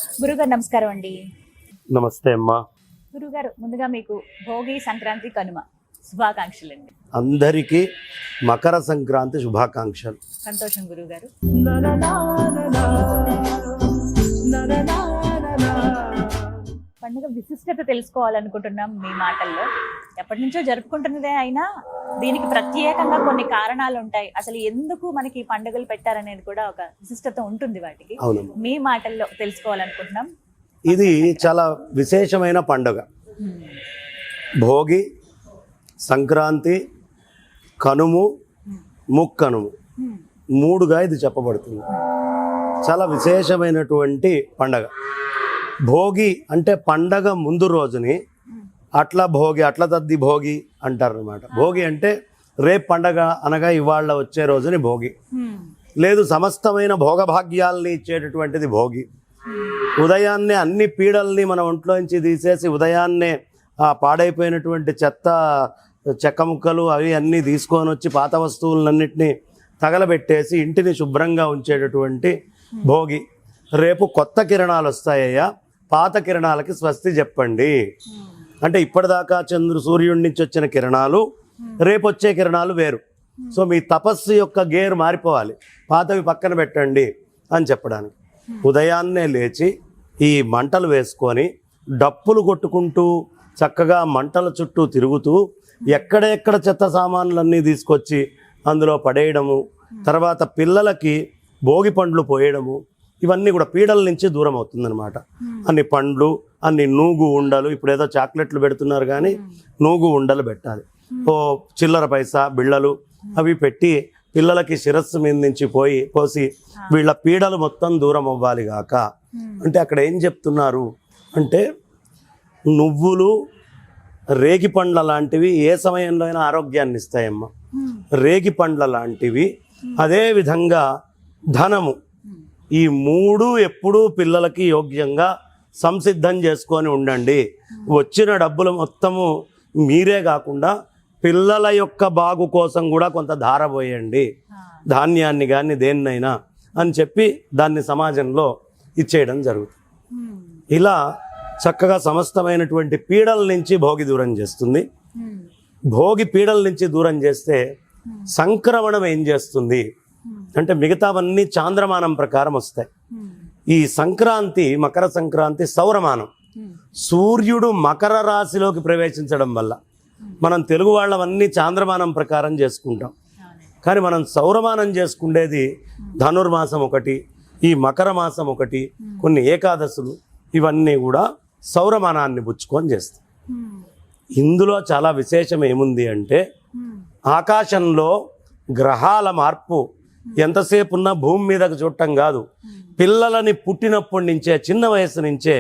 గురుగారు నమస్కారం అండి. నమస్తే అమ్మా. గురుగారు ముందుగా మీకు భోగి, సంక్రాంతి, కనుమ శుభాకాంక్షలండి. అందరికీ మకర సంక్రాంతి శుభాకాంక్షలు. సంతోషం గురుగారు. పండుగ విశిష్టత తెలుసుకోవాలనుకుంటున్నాం మీ మాటల్లో. ఎప్పటి నుంచో జరుపుకుంటున్నదే అయినా దీనికి ప్రత్యేకంగా కొన్ని కారణాలు ఉంటాయి. అసలు ఎందుకు మనకి ఈ పండుగలు పెట్టారనేది కూడా ఒక విశిష్టత ఉంటుంది వాటికి. మీ మాటల్లో తెలుసుకోవాలనుకుంటున్నాం. ఇది చాలా విశేషమైన పండుగ. భోగి, సంక్రాంతి, కనుము, ముక్కనుము మూడుగా ఇది చెప్పబడుతుంది. చాలా విశేషమైనటువంటి పండగ. భోగి అంటే పండగ ముందు రోజుని అట్లా భోగి, అట్ల తద్ది భోగి అంటారు అనమాట. భోగి అంటే రేపు పండగ అనగా ఇవాళ వచ్చే రోజుని భోగి. లేదు, సమస్తమైన భోగభాగ్యాలని ఇచ్చేటటువంటిది భోగి. ఉదయాన్నే అన్ని పీడల్ని మన ఒంట్లోంచి తీసేసి ఉదయాన్నే ఆ పాడైపోయినటువంటి చెత్త, చెక్క ముక్కలు అవి అన్నీ తీసుకొని వచ్చి పాత వస్తువులన్నింటినీ తగలబెట్టేసి ఇంటిని శుభ్రంగా ఉంచేటటువంటి భోగి. రేపు కొత్త కిరణాలు వస్తాయ్యా, పాత కిరణాలకి స్వస్తి చెప్పండి అంటే ఇప్పటిదాకా సూర్యుడి నుంచి వచ్చిన కిరణాలు, రేపు వచ్చే కిరణాలు వేరు. సో మీ తపస్సు యొక్క గేర్ మారిపోవాలి, పాతవి పక్కన పెట్టండి అని చెప్పడానికి. ఉదయాన్నే లేచి ఈ మంటలు వేసుకొని డప్పులు కొట్టుకుంటూ చక్కగా మంటల చుట్టూ తిరుగుతూ ఎక్కడెక్కడ చెత్త సామాన్లన్నీ తీసుకొచ్చి అందులో పడేయడము, తర్వాత పిల్లలకి భోగి పండ్లు పోయడము, ఇవన్నీ కూడా పీడల నుంచి దూరం అవుతుందన్నమాట. అన్ని పండ్లు, అన్ని నూగు ఉండలు, ఇప్పుడు ఏదో చాక్లెట్లు పెడుతున్నారు కానీ నూగు ఉండలు పెట్టాలి. ఓ చిల్లర పైసా బిళ్ళలు అవి పెట్టి పిల్లలకి శిరస్సు మీద నుంచి పోసి వీళ్ళ పీడలు మొత్తం దూరం అవ్వాలి గాక అంటే అక్కడ ఏం చెప్తున్నారు అంటే, నువ్వులు, రేగి పండ్ల లాంటివి ఏ సమయంలో అయినా ఆరోగ్యాన్ని ఇస్తాయమ్మా. రేగి పండ్ల లాంటివి, అదేవిధంగా ధనము, ఈ మూడు ఎప్పుడూ పిల్లలకి యోగ్యంగా సంసిద్ధం చేసుకొని ఉండండి. వచ్చిన డబ్బులు మొత్తము మీరే కాకుండా పిల్లల యొక్క బాగు కోసం కూడా కొంత ధారపోయండి, ధాన్యాన్ని కానీ దేన్నైనా అని చెప్పి దాన్ని సమాజంలో ఇచ్చేయడం జరుగుతుంది. ఇలా చక్కగా సమస్తమైనటువంటి పీడల నుంచి భోగి దూరం చేస్తుంది. భోగి పీడల నుంచి దూరం చేస్తే సంక్రమణం ఏం చేస్తుంది అంటే మిగతావన్నీ చాంద్రమానం ప్రకారం వస్తాయి. ఈ సంక్రాంతి, మకర సంక్రాంతి సౌరమానం. సూర్యుడు మకర రాశిలోకి ప్రవేశించడం వల్ల మనం తెలుగు వాళ్ళవన్నీ చాంద్రమానం ప్రకారం చేసుకుంటాం. కానీ మనం సౌరమానం చేసుకునేది ధనుర్మాసం ఒకటి, ఈ మకర మాసం ఒకటి, కొన్ని ఏకాదశులు, ఇవన్నీ కూడా సౌరమానాన్ని పుచ్చుకొని చేస్తాం. ఇందులో చాలా విశేషం ఏముంది అంటే, ఆకాశంలో గ్రహాల మార్పు ఎంతసేపు ఉన్నా భూమి మీదకు చూడటం కాదు, పిల్లలని పుట్టినప్పటి నుంచే, చిన్న వయసు నుంచే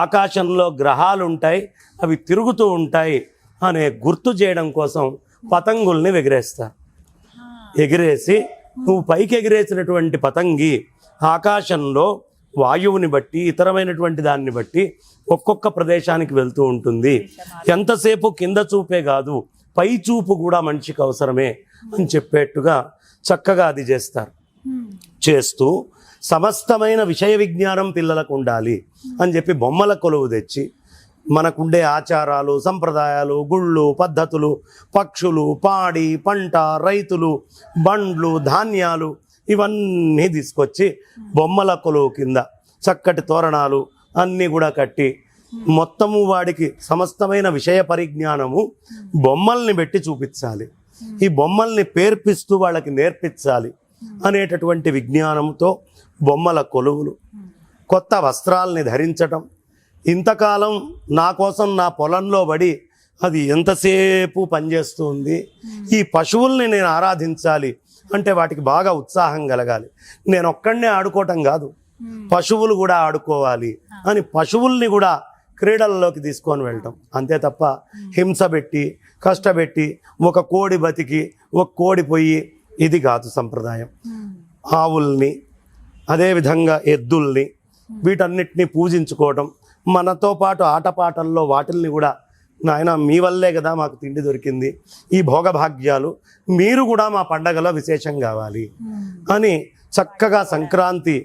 ఆకాశంలో గ్రహాలు ఉంటాయి, అవి తిరుగుతూ ఉంటాయి అనే గుర్తు చేయడం కోసం పతంగుల్ని ఎగిరేస్తారు. ఎగిరేసి నువ్వు పైకి ఎగిరేసినటువంటి పతంగి ఆకాశంలో వాయువుని బట్టి, ఇతరమైనటువంటి దాన్ని బట్టి ఒక్కొక్క ప్రదేశానికి వెళ్తూ ఉంటుంది. ఎంతసేపు కింద చూపే కాదు, పై చూపు కూడా మనిషికి అవసరమే అని చెప్పేట్టుగా చక్కగా అది చేస్తారు. చేస్తూ సమస్తమైన విషయ విజ్ఞానం పిల్లలకు ఉండాలి అని చెప్పి బొమ్మల కొలువు తెచ్చి మనకుండే ఆచారాలు, సంప్రదాయాలు, గుళ్ళు, పద్ధతులు, పక్షులు, పాడి, పంట, రైతులు, బండ్లు, ధాన్యాలు ఇవన్నీ తీసుకొచ్చి బొమ్మల కొలువు కింద చక్కటి తోరణాలు అన్నీ కూడా కట్టి మొత్తము వాడికి సమస్తమైన విషయ పరిజ్ఞానము బొమ్మల్ని పెట్టి చూపించాలి. ఈ బొమ్మల్ని పేర్పిస్తూ వాళ్ళకి నేర్పించాలి అనేటటువంటి విజ్ఞానంతో బొమ్మల కొలువులు, కొత్త వస్త్రాల్ని ధరించటం. ఇంతకాలం నా కోసం నా పొలంలో పడి అది ఎంతసేపు పనిచేస్తుంది, ఈ పశువుల్ని నేను ఆరాధించాలి అంటే వాటికి బాగా ఉత్సాహం కలగాలి. నేను ఒక్కడనే ఆడుకోవటం కాదు, పశువులు కూడా ఆడుకోవాలి అని పశువుల్ని కూడా క్రీడల్లోకి తీసుకొని వెళ్ళటం. అంతే తప్ప హింస పెట్టి, కష్టపెట్టి, ఒక కోడి బతికి ఒక కోడి పోయి, ఇది కాదు సంప్రదాయం. ఆవుల్ని, అదేవిధంగా ఎద్దుల్ని, వీటన్నిటిని పూజించుకోవటం, మనతో పాటు ఆటపాటల్లో వాటిల్ని కూడా, నాయన మీ వల్లే కదా మాకు తిండి దొరికింది, ఈ భోగభాగ్యాలు మీరు కూడా మా పండగలో విశేషం కావాలి అని చక్కగా సంక్రాంతి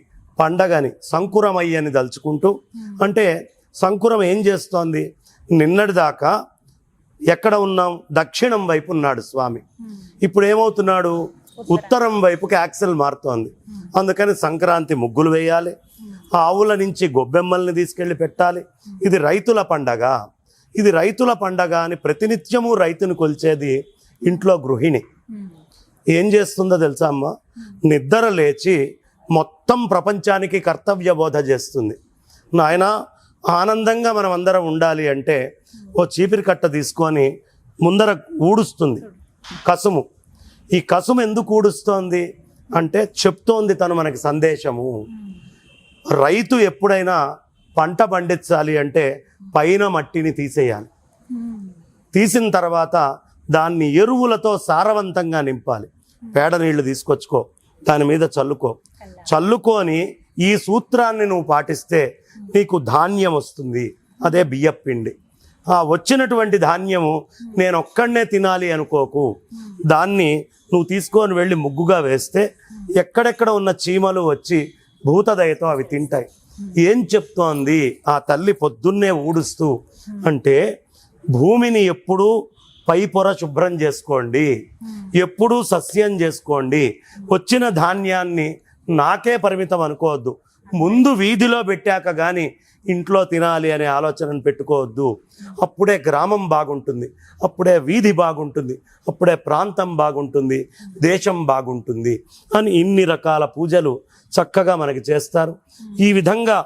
పండగని సంకురమయ్యని దలుచుకుంటూ, అంటే సంకురం ఏం చేస్తోంది, నిన్నటిదాకా ఎక్కడ ఉన్నాం, దక్షిణం వైపు ఉన్నాడు స్వామి, ఇప్పుడు ఏమవుతున్నాడు, ఉత్తరం వైపుకి యాక్సెల్ మారుతోంది. అందుకని సంక్రాంతి ముగ్గులు వేయాలి, ఆవుల నుంచి గొబ్బెమ్మల్ని తీసుకెళ్ళి పెట్టాలి. ఇది రైతుల పండగ, ఇది రైతుల పండగ అని ప్రతినిత్యము రైతుని కొలిచేది ఇంట్లో గృహిణి. ఏం చేస్తుందో తెలుసా అమ్మ, నిద్ర లేచి మొత్తం ప్రపంచానికి కర్తవ్య బోధ చేస్తుంది. నాయన ఆనందంగా మనం అందరం ఉండాలి అంటే ఓ చీపిరి కట్ట తీసుకొని ముందర ఊడుస్తుంది కసుము. ఈ కసుము ఎందుకు ఊడుస్తోంది అంటే చెప్తోంది తను మనకి సందేశము. రైతు ఎప్పుడైనా పంట పండించాలి అంటే పైన మట్టిని తీసేయాలి, తీసిన తర్వాత దాన్ని ఎరువులతో సారవంతంగా నింపాలి. పేడ నీళ్లు తీసుకొచ్చుకో, దాని మీద చల్లుకొని ఈ సూత్రాన్ని నువ్వు పాటిస్తే నీకు ధాన్యం వస్తుంది, అదే బియ్యపు పిండి. ఆ వచ్చినటువంటి ధాన్యము నేను ఒక్కడనే తినాలి అనుకోకు, దాన్ని నువ్వు తీసుకొని వెళ్ళి ముగ్గుగా వేస్తే ఎక్కడెక్కడ ఉన్న చీమలు వచ్చి భూతదయతో అవి తింటాయి. ఏం చెప్తోంది ఆ తల్లి పొద్దున్నే ఊడుస్తూ అంటే, భూమిని ఎప్పుడూ పై పొర శుభ్రం చేసుకోండి, ఎప్పుడూ సస్యం చేసుకోండి, వచ్చిన ధాన్యాన్ని నాకే పరిమితం అనుకోవద్దు, ముందు వీధిలో పెట్టాక కానీ ఇంట్లో తినాలి అనే ఆలోచనను పెట్టుకోవద్దు. అప్పుడే గ్రామం బాగుంటుంది, అప్పుడే వీధి బాగుంటుంది, అప్పుడే ప్రాంతం బాగుంటుంది, దేశం బాగుంటుంది అని ఇన్ని రకాల పూజలు చక్కగా మనకి చేస్తారు. ఈ విధంగా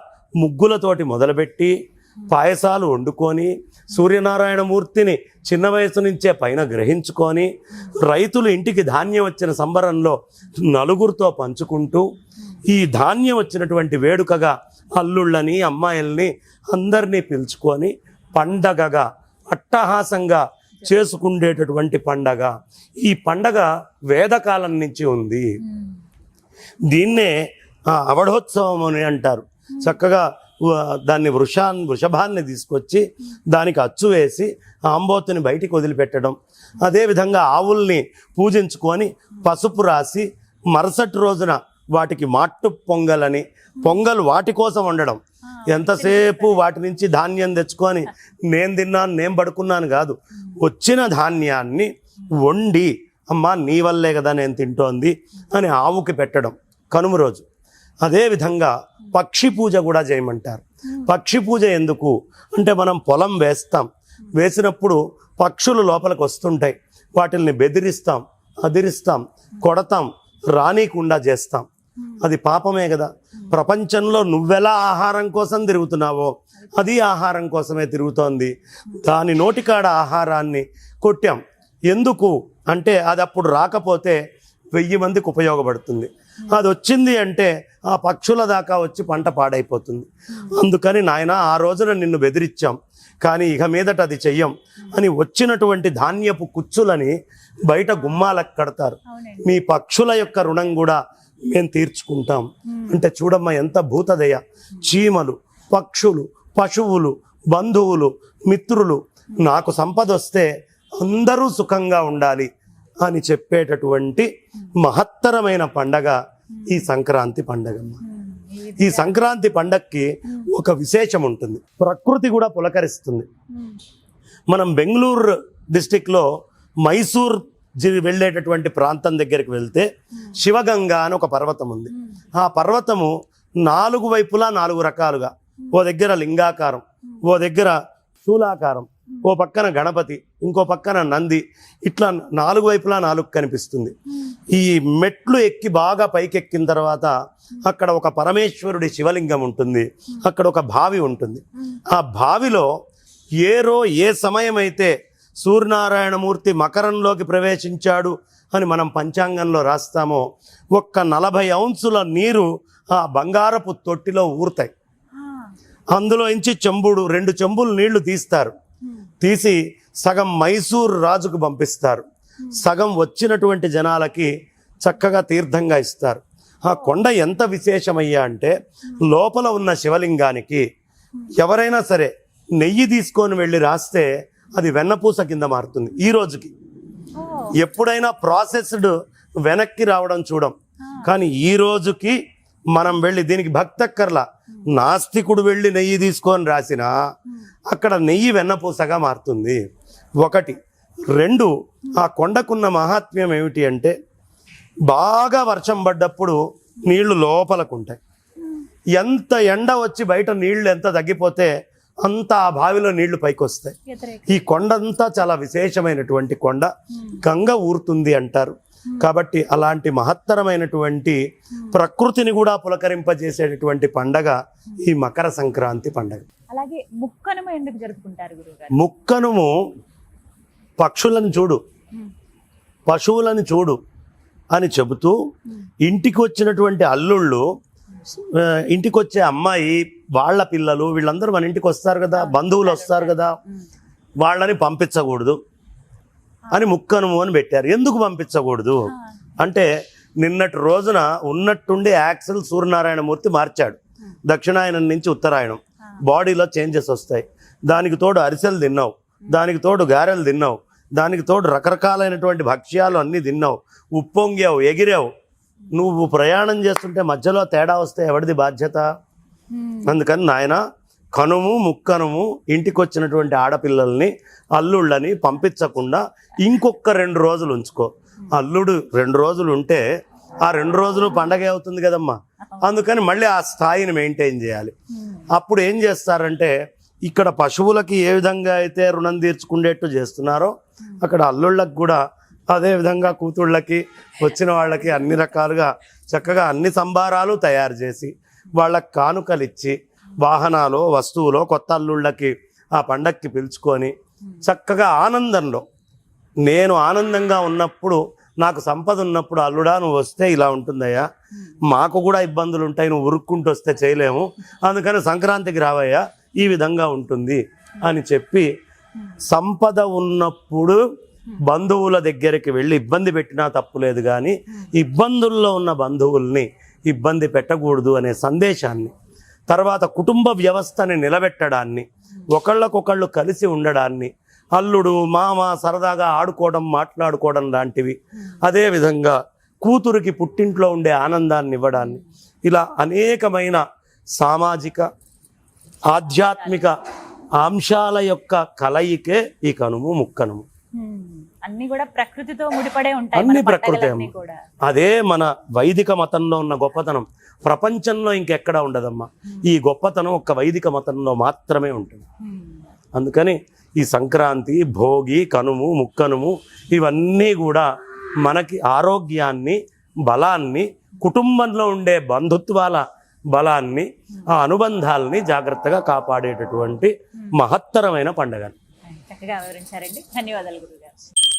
ముగ్గులతోటి మొదలుపెట్టి పాయసాలు వండుకొని సూర్యనారాయణమూర్తిని చిన్న వయసు నుంచే పైన గ్రహించుకొని రైతులు ఇంటికి ధాన్యం వచ్చిన సంబరంలో నలుగురితో పంచుకుంటూ ఈ ధాన్యం వచ్చినటువంటి వేడుకగా అల్లుళ్ళని అమ్మాయిల్ని అందరినీ పిలుచుకొని పండగగా అట్టహాసంగా చేసుకుండేటటువంటి పండగ. ఈ పండగ వేదకాలం నుంచి ఉంది. దీన్నే అవఢోత్సవం అని అంటారు. చక్కగా దాన్ని వృషభాన్ని తీసుకొచ్చి దానికి అచ్చు వేసి ఆంబోతుని బయటికి వదిలిపెట్టడం, అదేవిధంగా ఆవుల్ని పూజించుకొని పసుపు రాసి మరుసటి రోజున వాటికి మాట్టు పొంగలని పొంగల్ వాటి కోసం వండడం. ఎంతసేపు వాటి నుంచి ధాన్యం తెచ్చుకొని నేను తిన్నాను నేను పడుకున్నాను కాదు, వచ్చిన ధాన్యాన్ని వండి అమ్మా నీ వల్లే కదా నేను తింటోంది అని ఆవుకి పెట్టడం కనుమ రోజు. అదేవిధంగా పక్షి పూజ కూడా చేయమంటారు. పక్షి పూజ ఎందుకు అంటే, మనం పొలం వేస్తాం, వేసినప్పుడు పక్షులు లోపలికి వస్తుంటాయి, వాటిల్ని బెదిరిస్తాం, అదిరిస్తాం, కొడతాం, రానీకుండా చేస్తాం. అది పాపమే కదా. ప్రపంచంలో నువ్వెలా ఆహారం కోసం తిరుగుతున్నావో అది ఆహారం కోసమే తిరుగుతోంది. దాని నోటికాడ ఆహారాన్ని కొట్టాం. ఎందుకు అంటే అది అప్పుడు రాకపోతే 1000 మందికి ఉపయోగపడుతుంది, అది వచ్చింది అంటే ఆ పక్షుల దాకా వచ్చి పంట పాడైపోతుంది. అందుకని నాయన ఆ రోజున నిన్ను బెదిరించాం, కానీ ఇక మీదట అది చెయ్యం అని వచ్చినటువంటి ధాన్యపు కుచ్చులని బయట గుమ్మాలకు కడతారు. మీ పక్షుల యొక్క రుణం కూడా మేము తీర్చుకుంటాం అంటే చూడమ్మా ఎంత భూతదయ. చీమలు, పక్షులు, పశువులు, బంధువులు, మిత్రులు, నాకు సంపద వస్తే అందరూ సుఖంగా ఉండాలి అని చెప్పేటటువంటి మహత్తరమైన పండగ ఈ సంక్రాంతి పండగ. ఈ సంక్రాంతి పండగకి ఒక విశేషం ఉంటుంది, ప్రకృతి కూడా పులకరిస్తుంది. మనం బెంగళూరు డిస్టిక్లో మైసూర్ వెళ్ళేటటువంటి ప్రాంతం దగ్గరికి వెళ్తే శివగంగ అని ఒక పర్వతం ఉంది. ఆ పర్వతము 4 వైపులా 4 రకాలుగా, ఓ దగ్గర లింగాకారం, ఓ దగ్గర శూలాకారం, ఓ పక్కన గణపతి, ఇంకో పక్కన నంది, ఇట్లా 4 వైపులా 4 కనిపిస్తుంది. ఈ మెట్లు ఎక్కి బాగా పైకెక్కిన తర్వాత అక్కడ ఒక పరమేశ్వరుడి శివలింగం ఉంటుంది, అక్కడ ఒక బావి ఉంటుంది. ఆ బావిలో ఏ సమయం అయితే సూర్యనారాయణమూర్తి మకరంలోకి ప్రవేశించాడు అని మనం పంచాంగంలో రాస్తామో, ఒక్క 40 ఔన్సుల నీరు ఆ బంగారపు తొట్టిలో ఊరుతాయి. అందులో నుంచి 2 చెంబులు నీళ్లు తీస్తారు, తీసి సగం మైసూర్ రాజుకు పంపిస్తారు, సగం వచ్చినటువంటి జనాలకి చక్కగా తీర్థంగా ఇస్తారు. ఆ కొండ ఎంత విశేషమయ్యా అంటే, లోపల ఉన్న శివలింగానికి ఎవరైనా సరే నెయ్యి తీసుకొని వెళ్ళి రాస్తే అది వెన్నపూస కింద మారుతుంది. ఈ రోజుకి ఎప్పుడైనా ప్రాసెస్డ్ వెనక్కి రావడం చూడం, కానీ ఈ రోజుకి మనం వెళ్ళి దీనికి భక్తక్కర్లా, నాస్తికుడు వెళ్ళి నెయ్యి తీసుకొని రాసినా అక్కడ నెయ్యి వెన్నపూసగా మారుతుంది. ఒకటి. రెండు, ఆ కొండకున్న మహాత్మ్యం ఏమిటి అంటే బాగా వర్షం పడ్డప్పుడు నీళ్లు లోపలకుంటాయి. ఎంత ఎండ వచ్చి బయట నీళ్లు ఎంత తగ్గిపోతే అంత ఆ బావిలో నీళ్లు పైకి వస్తాయి. ఈ కొండ అంతా చాలా విశేషమైనటువంటి కొండ, గంగ ఊరుతుంది అంటారు. కాబట్టి అలాంటి మహత్తరమైనటువంటి ప్రకృతిని కూడా పులకరింపజేసేటటువంటి పండగ ఈ మకర సంక్రాంతి పండగ. అలాగే ముక్కనుమ ఎందుకు జరుపుకుంటారు గురువుగారు? ముక్కనుము పక్షులను చూడు, పశువులను చూడు అని చెబుతూ ఇంటికి వచ్చినటువంటి అల్లుళ్ళు, ఇంటికి వచ్చే అమ్మాయి వాళ్ళ పిల్లలు వీళ్ళందరూ మన ఇంటికి వస్తారు కదా, బంధువులు వస్తారు కదా, వాళ్ళని పంపించకూడదు అని ముక్కనుము అని పెట్టారు. ఎందుకు పంపించకూడదు అంటే నిన్నటి రోజున ఉన్నట్టుండి యాక్సెల్ సూర్యనారాయణమూర్తి మార్చాడు. దక్షిణాయనం నుంచి ఉత్తరాయణం, బాడీలో చేంజెస్ వస్తాయి. దానికి తోడు అరిసెలు తిన్నావు, దానికి తోడు గారెలు తిన్నావు, దానికి తోడు రకరకాలైనటువంటి భక్ష్యాలు అన్నీ తిన్నావు, ఉప్పొంగావు, ఎగిరావు. నువ్వు ప్రయాణం చేస్తుంటే మధ్యలో తేడా వస్తే ఎవరిది బాధ్యత? అందుకని నాయన కనుము ముక్కనుము ఇంటికి వచ్చినటువంటి ఆడపిల్లల్ని అల్లుళ్ళని పంపించకుండా ఇంకొక 2 రోజులు ఉంచుకో. అల్లుడు 2 రోజులు ఉంటే ఆ 2 రోజులు పండగ అవుతుంది కదమ్మా. అందుకని మళ్ళీ ఆ స్థాయిని మెయింటైన్ చేయాలి. అప్పుడు ఏం చేస్తారంటే ఇక్కడ పశువులకి ఏ విధంగా అయితే రుణం తీర్చుకునేట్టు చేస్తున్నారో అక్కడ అల్లుళ్ళకి కూడా అదే విధంగా కూతుళ్ళకి వచ్చిన వాళ్ళకి అన్ని రకాలుగా చక్కగా అన్ని సంభారాలు తయారు చేసి వాళ్ళకి కానుకలు ఇచ్చి వాహనాలు వస్తువులు కొత్త అల్లుళ్ళకి ఆ పండక్కి పిలుచుకొని చక్కగా ఆనందంలో, నేను ఆనందంగా ఉన్నప్పుడు నాకు సంపద ఉన్నప్పుడు అల్లుడా నువ్వు వస్తే ఇలా ఉంటుందయ్యా, మాకు కూడా ఇబ్బందులు ఉంటాయి, నువ్వు ఉరుక్కుంటూ వస్తే చేయలేము, అందుకని సంక్రాంతికి రావయ్యా ఈ విధంగా ఉంటుంది అని చెప్పి సంపద ఉన్నప్పుడు బంధువుల దగ్గరికి వెళ్ళి ఇబ్బంది పెట్టినా తప్పులేదు, కానీ ఇబ్బందుల్లో ఉన్న బంధువుల్ని ఇబ్బంది పెట్టకూడదు అనే సందేశాన్ని, తర్వాత కుటుంబ వ్యవస్థని నిలబెట్టడాన్ని, ఒకళ్ళకొకళ్ళు కలిసి ఉండడాన్ని, అల్లుడు మామ సరదాగా ఆడుకోవడం మాట్లాడుకోవడం లాంటివి, అదేవిధంగా కూతురికి పుట్టింట్లో ఉండే ఆనందాన్ని ఇవ్వడాన్ని, ఇలా అనేకమైన సామాజిక ఆధ్యాత్మిక అంశాల యొక్క కలయికే ఈ కనుము ముక్కనుము. అన్ని కూడా ప్రకృతితో ముడిపడే ఉంటాయి. అన్ని ప్రకృతి. అదే మన వైదిక మతంలో ఉన్న గొప్పతనం. ప్రపంచంలో ఇంకెక్కడా ఉండదమ్మా. ఈ గొప్పతనం ఒక్క వైదిక మతంలో మాత్రమే ఉంటుంది. అందుకని ఈ సంక్రాంతి, భోగి, కనుము, ముక్కనుము ఇవన్నీ కూడా మనకి ఆరోగ్యాన్ని, బలాన్ని, కుటుంబంలో ఉండే బంధుత్వాల బలాన్ని, ఆ అనుబంధాలని జాగ్రత్తగా కాపాడేటటువంటి మహత్తరమైన పండుగ. చక్కగా వివరించారండి. ధన్యవాదాలు గురుగారు.